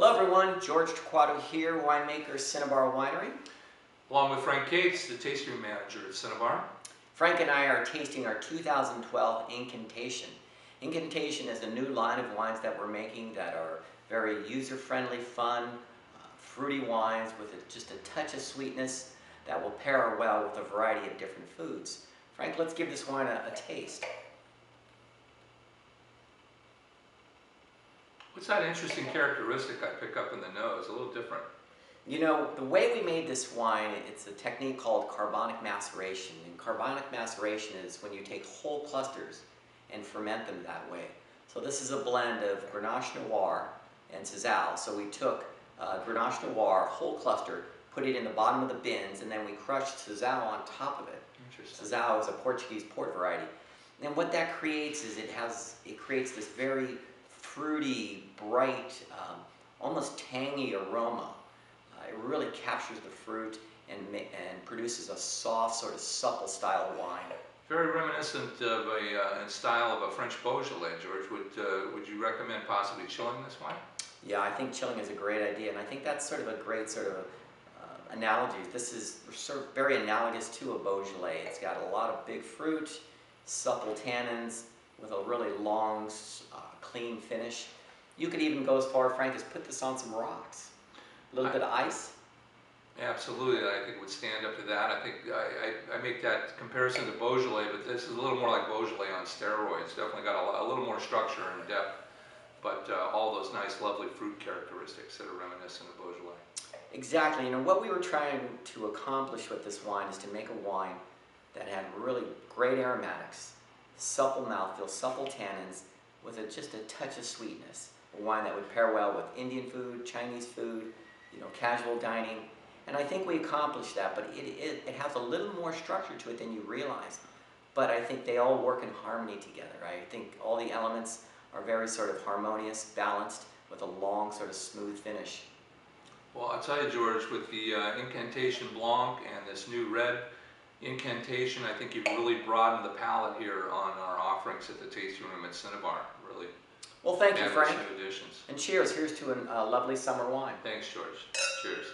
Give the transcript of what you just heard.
Hello everyone, George Torquato here, winemaker, Cinnabar Winery. Along with Frank Cates, the tasting manager at Cinnabar. Frank and I are tasting our 2012 Incantation. Incantation is a new line of wines that we're making that are very user-friendly, fun, fruity wines with just a touch of sweetness that will pair well with a variety of different foods. Frank, let's give this wine a taste. What's that interesting characteristic I pick up in the nose? A little different. You know, the way we made this wine, it's a technique called carbonic maceration. And carbonic maceration is when you take whole clusters and ferment them that way. So this is a blend of Grenache Noir and Sazal. So we took Grenache Noir, whole cluster, put it in the bottom of the bins, and then we crushed Sazal on top of it. Sazal is a Portuguese port variety. And what that creates is it creates this very fruity, bright, almost tangy aroma. It really captures the fruit and produces a soft, sort of supple style of wine. Very reminiscent of in style of a French Beaujolais, George. Would you recommend possibly chilling this wine? Yeah, I think chilling is a great idea, and I think that's sort of a great sort of analogy. This is sort of very analogous to a Beaujolais. It's got a lot of big fruit, supple tannins, with a really long, clean finish. You could even go as far, Frank, as put this on some rocks. A little bit of ice. Absolutely, I think it would stand up to that. I think I make that comparison to Beaujolais, but this is a little more like Beaujolais on steroids. Definitely got a little more structure and depth, but all those nice, lovely fruit characteristics that are reminiscent of Beaujolais. Exactly. You know, what we were trying to accomplish with this wine is to make a wine that had really great aromatics, supple mouthfeel, supple tannins, with just a touch of sweetness. A wine that would pair well with Indian food, Chinese food, you know, casual dining. And I think we accomplished that, but it has a little more structure to it than you realize. But I think they all work in harmony together. I think all the elements are very sort of harmonious, balanced, with a long, sort of smooth finish. Well, I'll tell you, George, with the Incantation Blanc and this new red Incantation, I think you've really broadened the palette here on our offerings at the tasting room at Cinnabar. Really. Well, thank you, Frank. Additions. And cheers. Here's to a lovely summer wine. Thanks, George. Cheers.